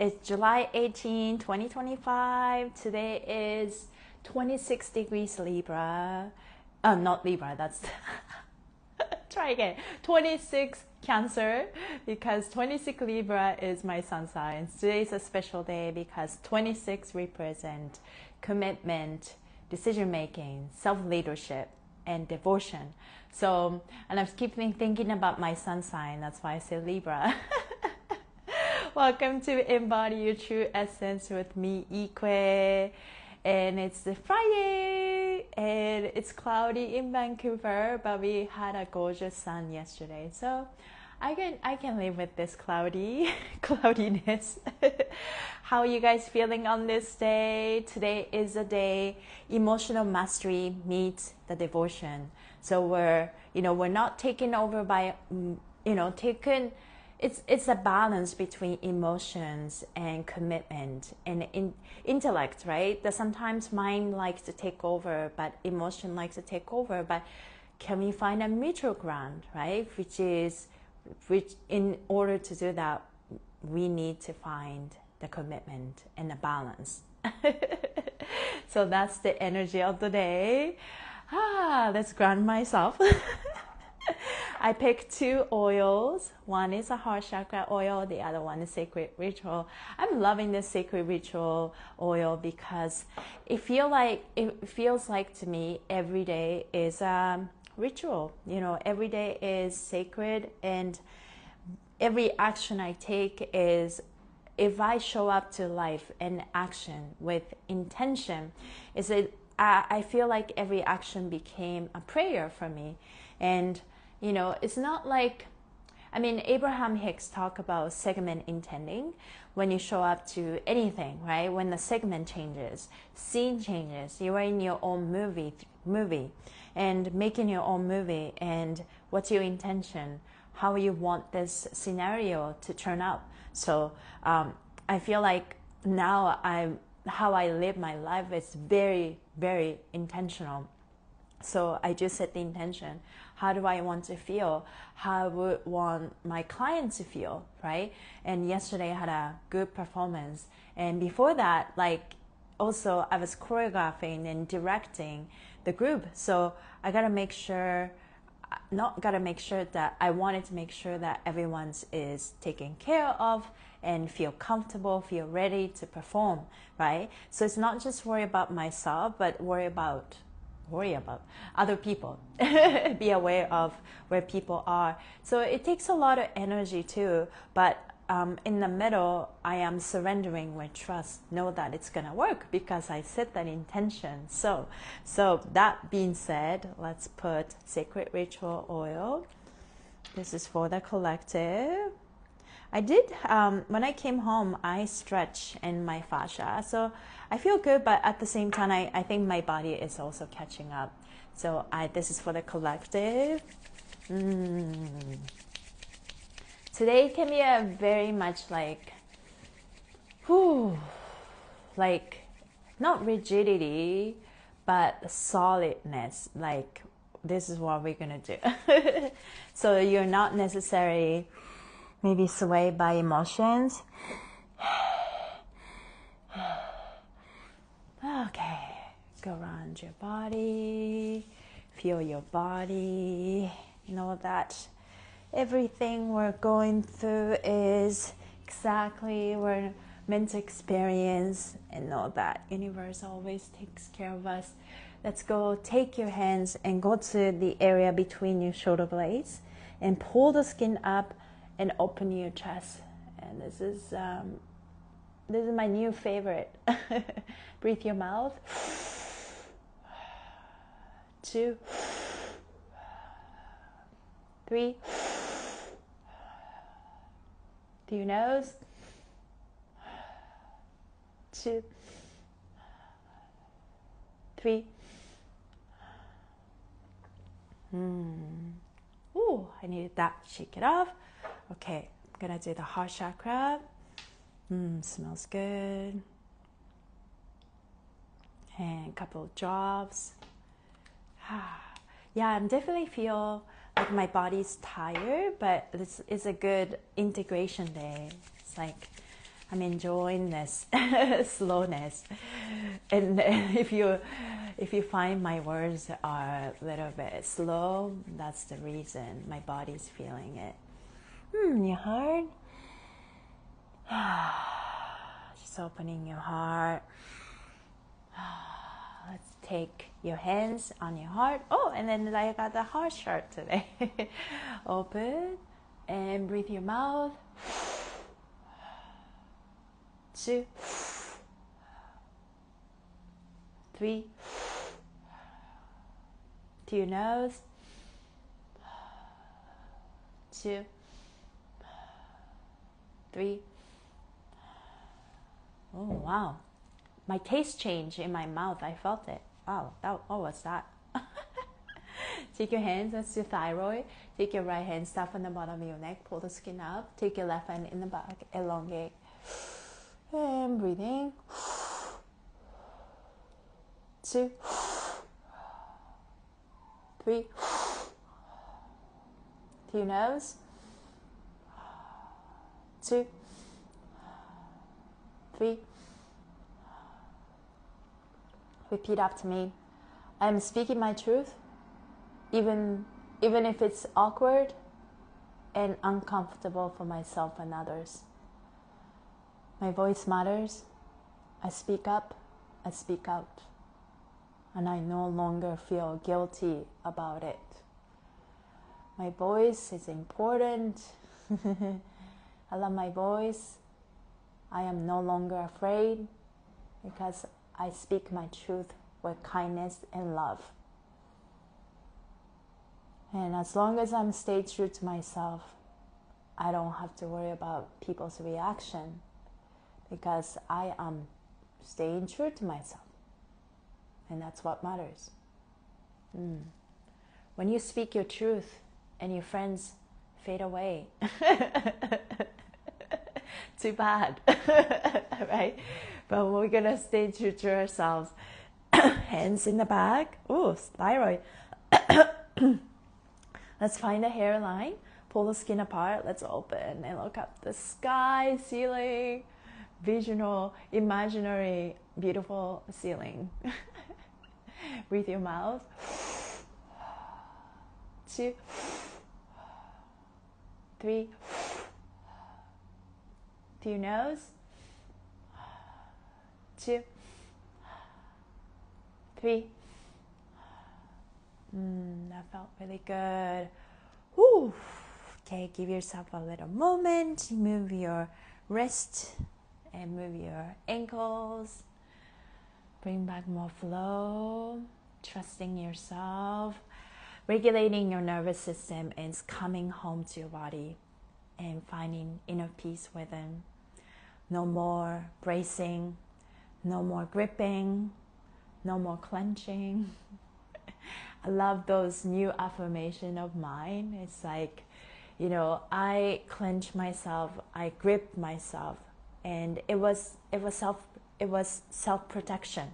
It's July 18, 2025. Today is 26 degrees Libra. Not Libra, that's try again. 26 Cancer, because 26 Libra is my sun sign. Today is a special day because 26 represent commitment, decision making, self-leadership, and devotion. So, and I keep thinking about my sun sign. That's why I say Libra. Welcome to Embody Your True Essence with me, Ikue. And it's the Friday, and it's cloudy in Vancouver, but we had a gorgeous sun yesterday. So I can live with this cloudiness. How are you guys feeling on this day? Today is a day emotional mastery meets the devotion. So we're not taken over by it's a balance between emotions and commitment and intellect, right? That sometimes mind likes to take over, but emotion likes to take over. But can we find a mutual ground, right? Which in order to do that, we need to find the commitment and the balance. So that's the energy of the day. Let's ground myself. I picked two oils. One is a heart chakra oil. The other one is sacred ritual. I'm loving this sacred ritual oil because it feels like to me every day is a ritual. Every day is sacred, and every action I take is, if I show up to life and action with intention, I feel like every action became a prayer for me. And it's not like, Abraham Hicks talk about segment intending. When you show up to anything, right? When the segment changes, scene changes, you are in your own movie and making your own movie. And what's your intention? How you want this scenario to turn out? So I feel like now how I live my life is very, very intentional. So I just set the intention. How do I want to feel? How I would want my client to feel, right? And yesterday I had a good performance. And before that, also I was choreographing and directing the group. So I wanted to make sure that everyone is taken care of and feel comfortable, feel ready to perform, right? So it's not just worry about myself, but worry about other people. Be aware of where people are. So it takes a lot of energy too, but in the middle, I am surrendering with trust. Know that it's gonna work because I set that intention. So that being said, let's put sacred ritual oil. This is for the collective. I did, when I came home, I stretch in my fascia. So I feel good, but at the same time, I think my body is also catching up. So this is for the collective. Today can be a very much not rigidity, but solidness. This is what we're going to do. So you're not necessarily maybe swayed by emotions. Okay, go around your body, feel your body. Know that everything we're going through is exactly what we're meant to experience, and know that universe always takes care of us. Let's go, take your hands and go to the area between your shoulder blades and pull the skin up and open your chest. And this is my new favorite. Breathe your mouth. 2, 3. Through your nose. 2, 3. Ooh, I needed that. Shake it off. Okay, I'm gonna do the heart chakra. Smells good. And a couple of drops. Yeah, I definitely feel like my body's tired, but this is a good integration day. It's like I'm enjoying this slowness. And if you find my words are a little bit slow, that's the reason. My body's feeling it. Your heart. Just opening your heart. Let's take your hands on your heart. Oh, and then I got the heart chart today. Open and breathe your mouth. 2, 3. To your nose. 2, 3. Oh, wow. My taste changed in my mouth. I felt it. Wow. What was that? Take your hands, that's your thyroid. Take your right hand, stop on the bottom of your neck, pull the skin up. Take your left hand in the back, elongate. And breathing. 2, 3. To your nose. 2, 3. Repeat after me. I am speaking my truth, even if it's awkward and uncomfortable for myself and others. My voice matters. I speak up. I speak out. And I no longer feel guilty about it. My voice is important. I love my voice. I am no longer afraid because I speak my truth with kindness and love. And as long as I'm staying true to myself, I don't have to worry about people's reaction because I am staying true to myself. And that's what matters. When you speak your truth and your friends fade away, too bad, right? But we're going to stay true to ourselves. Hands in the back. Ooh, thyroid. Let's find a hairline. Pull the skin apart. Let's open and look up the sky, ceiling, visional, imaginary, beautiful ceiling. Breathe your mouth. 2, 3. To your nose. 2, 3. That felt really good. Woo. Okay, give yourself a little moment. Move your wrist and move your ankles. Bring back more flow. Trusting yourself. Regulating your nervous system and coming home to your body and finding inner peace within. No more bracing. No more gripping. No more clenching. I love those new affirmation of mine. It's like, I clench myself, I grip myself, and it was self-protection,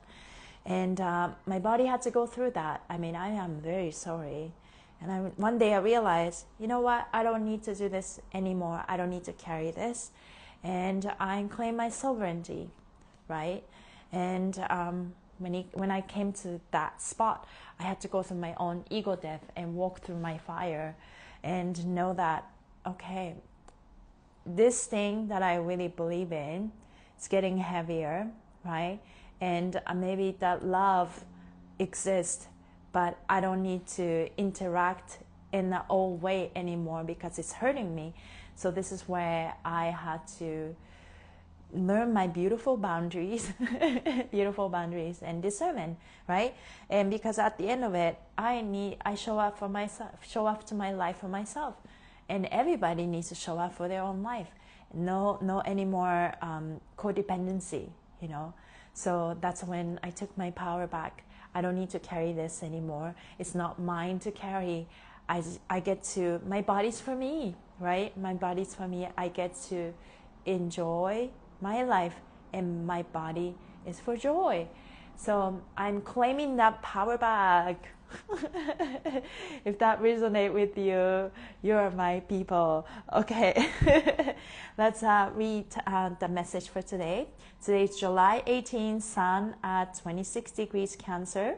and my body had to go through that. I mean, I am very sorry, and one day I realized, you know what? I don't need to do this anymore. I don't need to carry this, and I claim my sovereignty, right? And when I came to that spot, I had to go through my own ego death and walk through my fire and know that, okay, this thing that I really believe in is getting heavier, right? And maybe that love exists, but I don't need to interact in the old way anymore because it's hurting me. So this is where I had to learn my beautiful boundaries and discernment, right? And because at the end of it, I show up for myself, show up to my life for myself, and everybody needs to show up for their own life. No anymore codependency, So that's when I took my power back. I don't need to carry this anymore. It's not mine to carry. I get to, my body's for me, right? My body's for me. I get to enjoy my life, and my body is for joy. So I'm claiming that power back. If that resonates with you, you're my people. Okay, let's read the message for today. Today is July 18, Sun at 26 degrees Cancer.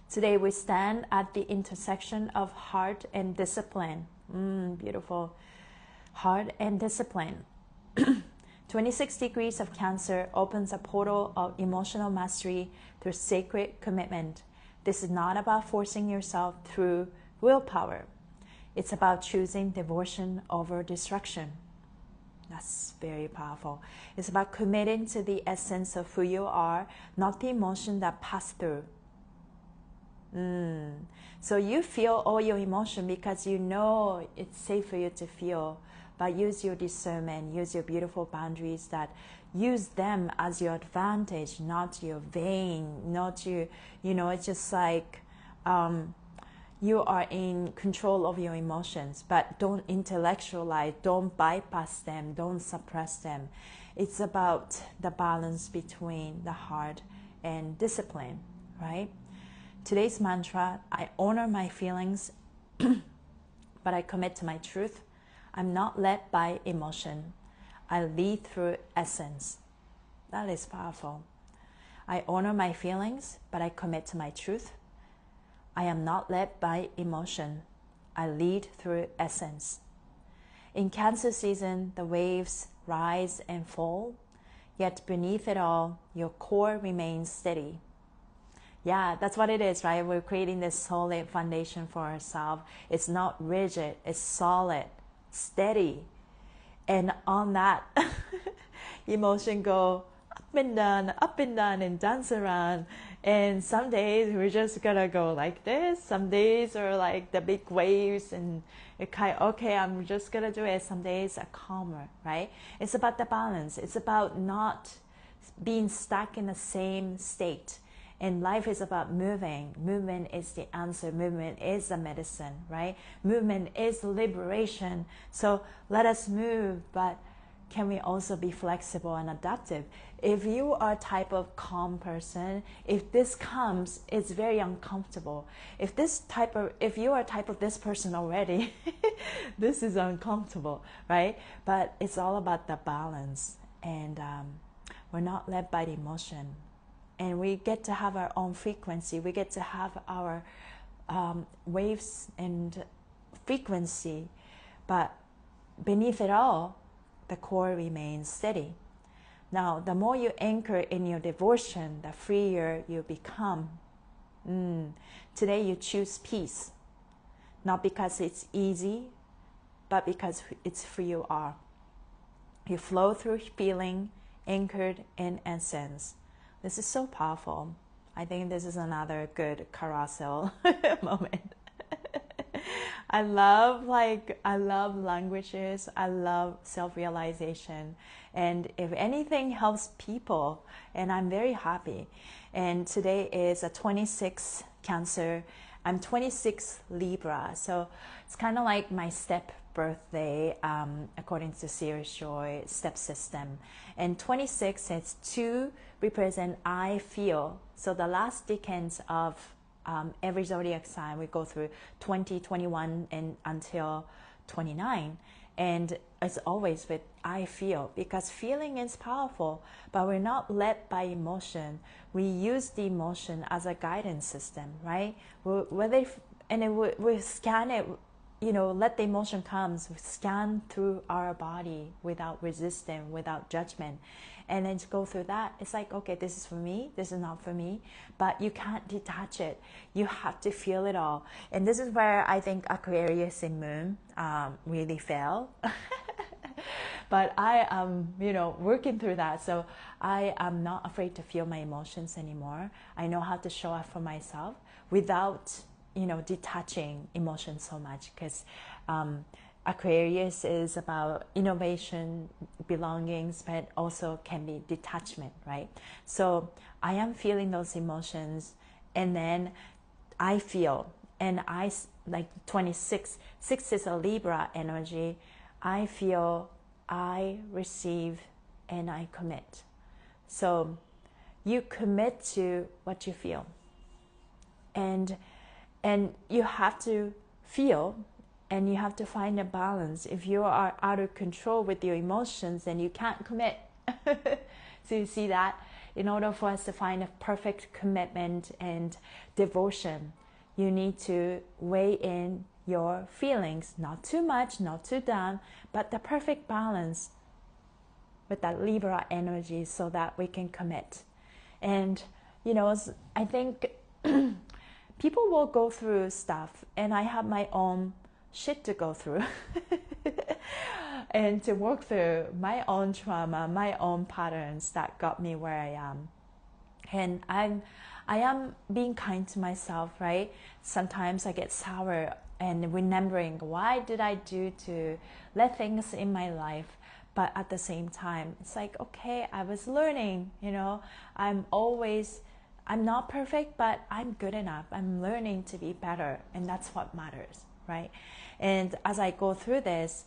Today we stand at the intersection of heart and discipline. Beautiful. Heart and discipline. 26 degrees of Cancer opens a portal of emotional mastery through sacred commitment. This is not about forcing yourself through willpower. It's about choosing devotion over destruction. That's very powerful. It's about committing to the essence of who you are, not the emotion that passed through. So you feel all your emotion because you know it's safe for you to feel. But use your discernment, use your beautiful boundaries, that use them as your advantage, not your vain, not you, it's just like you are in control of your emotions, but don't intellectualize, don't bypass them, don't suppress them. It's about the balance between the heart and discipline, right? Today's mantra, I honor my feelings, but I commit to my truth. I'm not led by emotion. I lead through essence. That is powerful. I honor my feelings, but I commit to my truth. I am not led by emotion. I lead through essence. In Cancer season, the waves rise and fall, yet beneath it all, your core remains steady. Yeah, that's what it is, right? We're creating this solid foundation for ourselves. It's not rigid, it's solid, steady. And on that, emotion go up and down and dance around. And some days we're just gonna go like this. Some days are like the big waves and it kind of, okay, I'm just gonna do it. Some days are calmer, right? It's about the balance. It's about not being stuck in the same state. And life is about moving. Movement is the answer. Movement is the medicine, right? Movement is liberation. So let us move, but can we also be flexible and adaptive? If you are a type of calm person, if this comes, it's very uncomfortable. If you are a type of this person already, this is uncomfortable, right? But it's all about the balance, and we're not led by the emotion. And we get to have our own frequency. We get to have our waves and frequency. But beneath it all, the core remains steady. Now, the more you anchor in your devotion, the freer you become. Today you choose peace. Not because it's easy, but because it's who you are. You flow through feeling, anchored in essence. This is so powerful. I think this is another good carousel moment. I love languages. I love self-realization. And if anything helps people, and I'm very happy. And today is a 26 Cancer. I'm 26 Libra. So it's kind of like my step birthday, according to Series Joy step system. And 26, it's 2 represent I feel. So the last decades of every zodiac sign, we go through 20, 21, and until 29. And it's always with I feel, because feeling is powerful, but we're not led by emotion. We use the emotion as a guidance system, right? We scan it, let the emotion come, scan through our body without resistance, without judgment. And then to go through that, it's like, okay, this is for me, this is not for me, but you can't detach it. You have to feel it all. And this is where I think Aquarius and Moon really fail. But I am, working through that. So I am not afraid to feel my emotions anymore. I know how to show up for myself without, detaching emotions so much, because Aquarius is about innovation, belongings, but also can be detachment, right? So I am feeling those emotions, and then I feel, and I, like 26, 6 is a Libra energy. I feel, I receive, and I commit. So you commit to what you feel. And you have to feel, and you have to find a balance. If you are out of control with your emotions, then you can't commit. So you see that in order for us to find a perfect commitment and devotion, you need to weigh in your feelings, not too much, not too down, but the perfect balance with that Libra energy so that we can commit. And, I think people will go through stuff, and I have my own shit to go through and to work through my own trauma, my own patterns that got me where I am. And I am being kind to myself, right? Sometimes I get sour and remembering, why did I do to let things in my life? But at the same time, it's like, okay, I was learning, I'm not perfect, but I'm good enough. I'm learning to be better, and that's what matters, right? And as I go through this,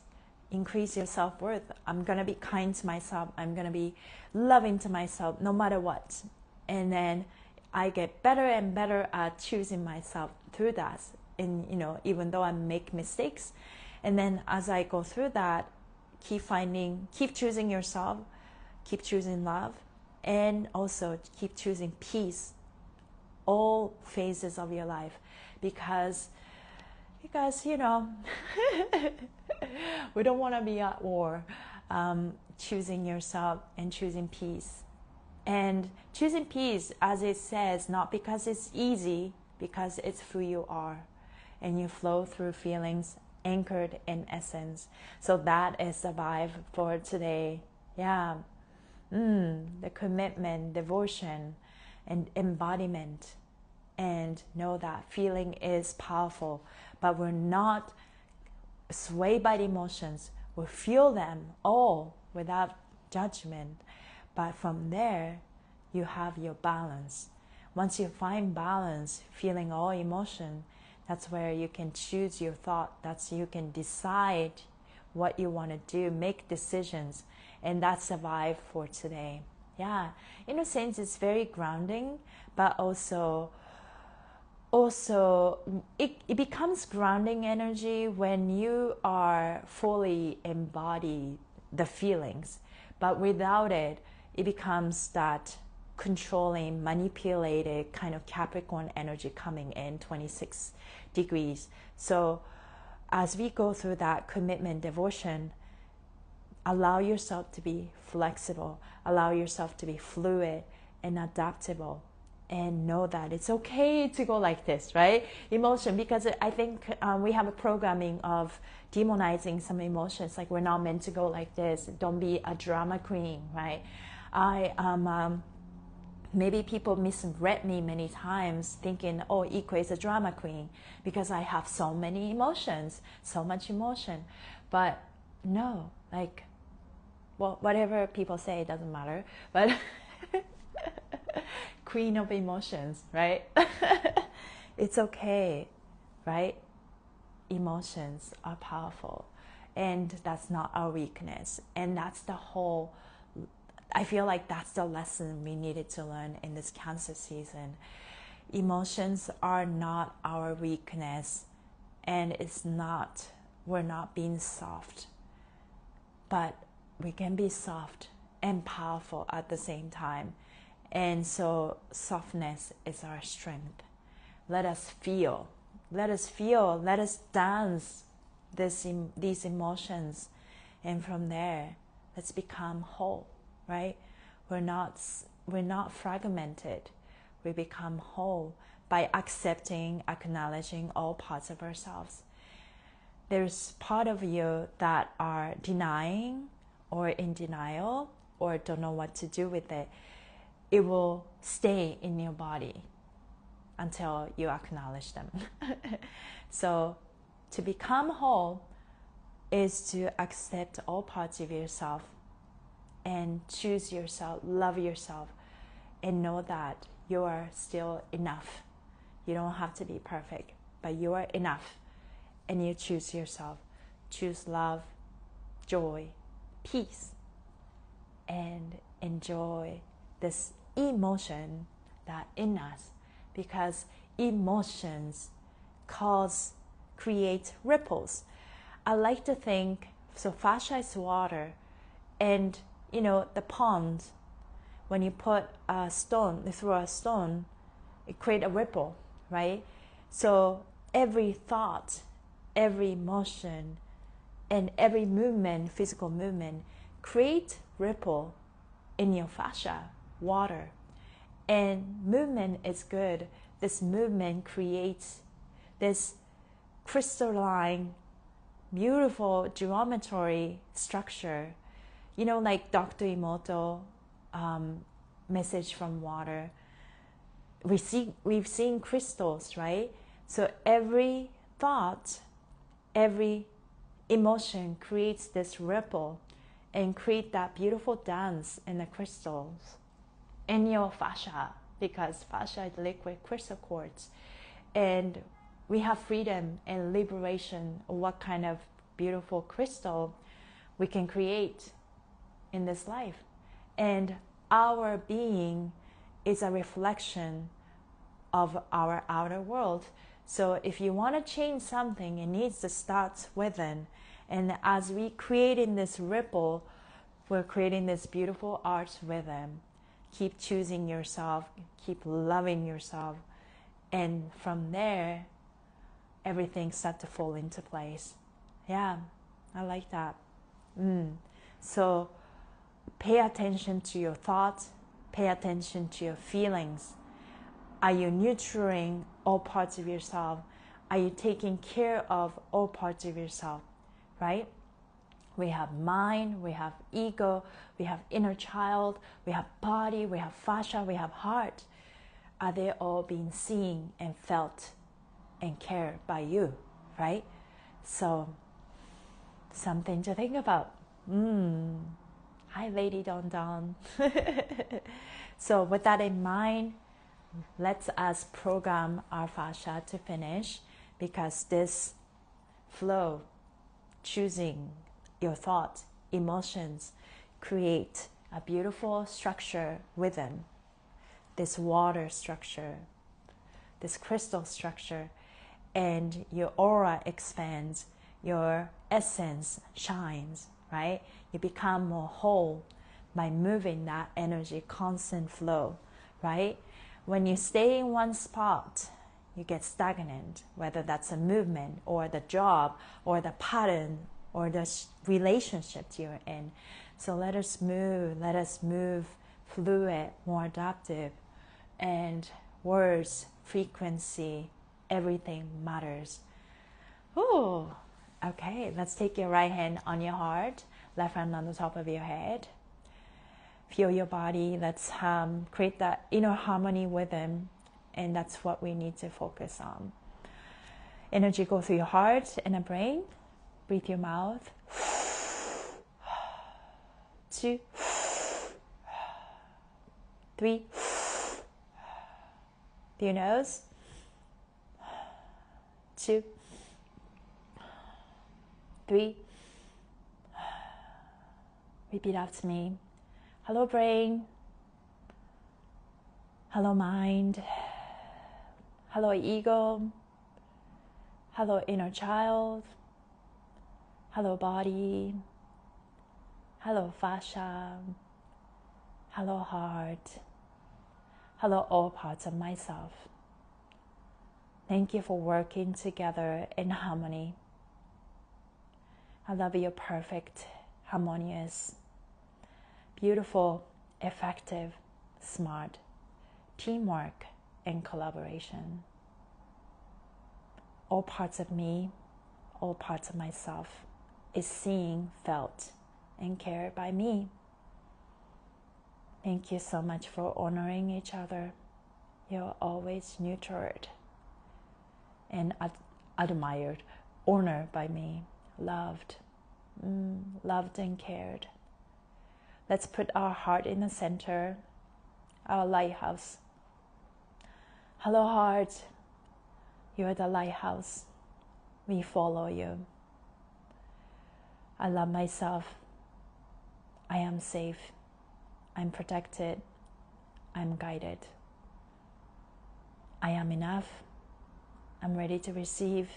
increase your self-worth. I'm going to be kind to myself. I'm going to be loving to myself no matter what. And then I get better and better at choosing myself through that. And, even though I make mistakes. And then as I go through that, keep choosing yourself, keep choosing love, and also keep choosing peace all phases of your life, because we don't want to be at war. Choosing yourself and choosing peace, and choosing peace, as it says, not because it's easy, because it's who you are, and you flow through feelings anchored in essence. So that is the vibe for today. The commitment, devotion, and embodiment. And know that feeling is powerful, but we're not swayed by the emotions. We feel them all without judgment. But from there, you have your balance. Once you find balance, feeling all emotion, that's where you can choose your thought. That's you can decide what you want to do, make decisions. And that's the vibe for today. In a sense, it's very grounding, but also it becomes grounding energy when you are fully embody the feelings. But without it, it becomes that controlling, manipulated kind of Capricorn energy coming in 26 degrees. So as we go through that commitment, devotion, allow yourself to be flexible, allow yourself to be fluid and adaptable, and know that it's okay to go like this, right? Emotion, because I think we have a programming of demonizing some emotions, like we're not meant to go like this. Don't be a drama queen, right? Maybe people misread me many times thinking, oh, Ikue is a drama queen because I have so many emotions, so much emotion. But no, whatever people say, it doesn't matter. But queen of emotions, right? It's okay, right? Emotions are powerful, and that's not our weakness. And that's I feel like that's the lesson we needed to learn in this Cancer season. Emotions are not our weakness, and we're not being soft, but we can be soft and powerful at the same time. And so softness is our strength. Let us feel, let us dance these emotions. And from there, let's become whole, right? We're not fragmented. We become whole by accepting, acknowledging all parts of ourselves. There's part of you that are denying or in denial or don't know what to do with it. It will stay in your body until you acknowledge them. So to become whole is to accept all parts of yourself and choose yourself, love yourself, and know that you are still enough. You don't have to be perfect, but you are enough. And you choose yourself. Choose love, joy, peace, and enjoy this emotion that in us, because emotions create ripples. I like to think, so fascia is water, and the pond, when you put a stone, you throw a stone, it creates a ripple, right? So every thought, every emotion, and every movement, physical movement, create ripple in your fascia, water. And movement is good. This movement creates this crystalline, beautiful geometry structure. Like Dr. Emoto, message from water. We've seen crystals, right? So every thought, every emotion creates this ripple and create that beautiful dance in the crystals in your fascia, because fascia is liquid crystal quartz. And we have freedom and liberation of what kind of beautiful crystal we can create in this life. And our being is a reflection of our outer world. So if you want to change something, it needs to start within. And as we create in this ripple, we're creating this beautiful art rhythm. Keep choosing yourself, keep loving yourself, and from there, everything starts to fall into place. Yeah, I like that. So pay attention to your thoughts, pay attention to your feelings. Are you nurturing all parts of yourself? Are you taking care of all parts of yourself, right? We have mind, we have ego, we have inner child, we have body, we have fascia, we have heart. Are they all being seen and felt and cared by you, right? So, something to think about. Hi, Lady Don Don. So, with that in mind, let us program our fascia to finish, because this flow, choosing your thoughts, emotions, create a beautiful structure within this water structure, this crystal structure, and your aura expands, your essence shines, right? You become more whole by moving that energy, constant flow, right? When you stay in one spot, you get stagnant, whether that's a movement or the job or the pattern or the relationships you're in. So let us move fluid, more adaptive, and words, frequency, everything matters. Ooh, okay, let's take your right hand on your heart, left hand on the top of your head. Feel your body. Let's create that inner harmony within, and that's what we need to focus on. Energy go through your heart and the brain. Breathe your mouth. 2, 3. Through your nose. 2, 3. Repeat after me. Hello, brain. Hello, mind. Hello, ego. Hello, inner child. Hello, body. Hello, fascia. Hello, heart. Hello, all parts of myself. Thank you for working together in harmony. I love your perfect, harmonious, beautiful, effective, smart teamwork and collaboration. All parts of me, all parts of myself is seen, felt, and cared by me. Thank you so much for honoring each other. You're always nurtured and admired, honored by me, loved, loved and cared. Let's put our heart in the center, our lighthouse. Hello, heart. You're the lighthouse. We follow you. I love myself. I am safe. I'm protected. I'm guided. I am enough. I'm ready to receive.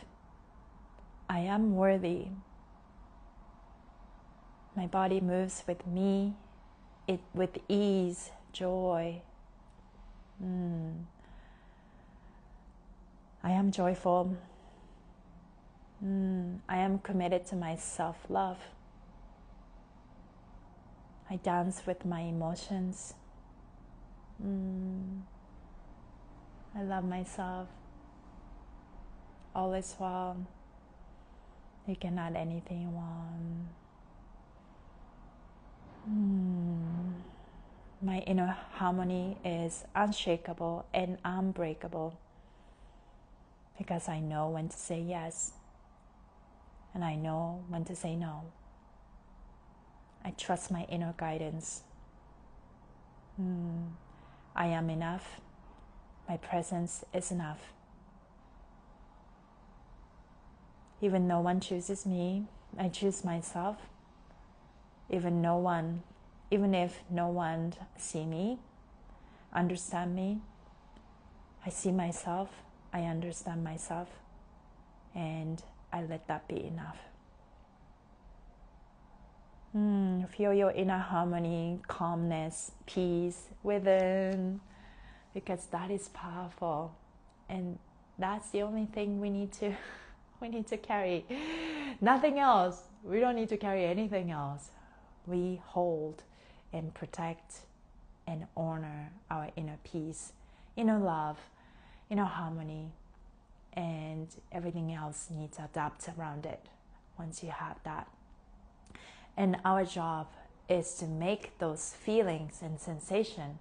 I am worthy. My body moves with me, with ease, joy. I am joyful. I am committed to my self-love. I dance with my emotions. I love myself. All is well. You can add anything you want. My inner harmony is unshakable and unbreakable because I know when to say yes and I know when to say no. I trust my inner guidance. I am enough. My presence is enough. Even no one chooses me, I choose myself. Even if no one see me, understand me, I see myself, I understand myself, and I let that be enough. Feel your inner harmony, calmness, peace within, because that is powerful, and that's the only thing we need to carry. Nothing else. We don't need to carry anything else. We hold and protect and honor our inner peace, inner love, inner harmony, and everything else needs to adapt around it once you have that. And our job is to make those feelings and sensation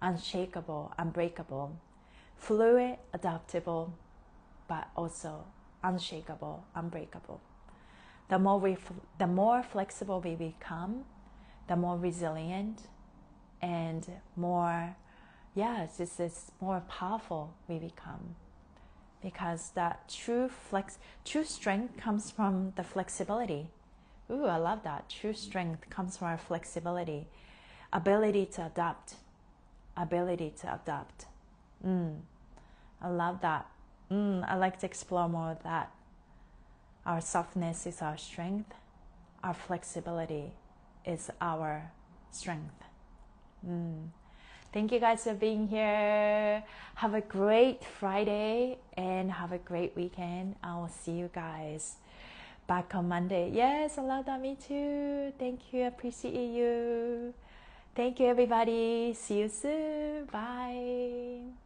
unshakable, unbreakable, fluid, adaptable, but also unshakable, unbreakable. The more flexible we become, the more resilient and more, it's more powerful we become. Because that true strength comes from the flexibility. Ooh, I love that. True strength comes from our flexibility, ability to adapt. I love that. I like to explore more of that. Our softness is our strength. Our flexibility is our strength. Thank you guys for being here. Have a great Friday and have a great weekend. I will see you guys back on Monday. Yes, I love that. Me too. Thank you. Appreciate you. Thank you, everybody. See you soon. Bye.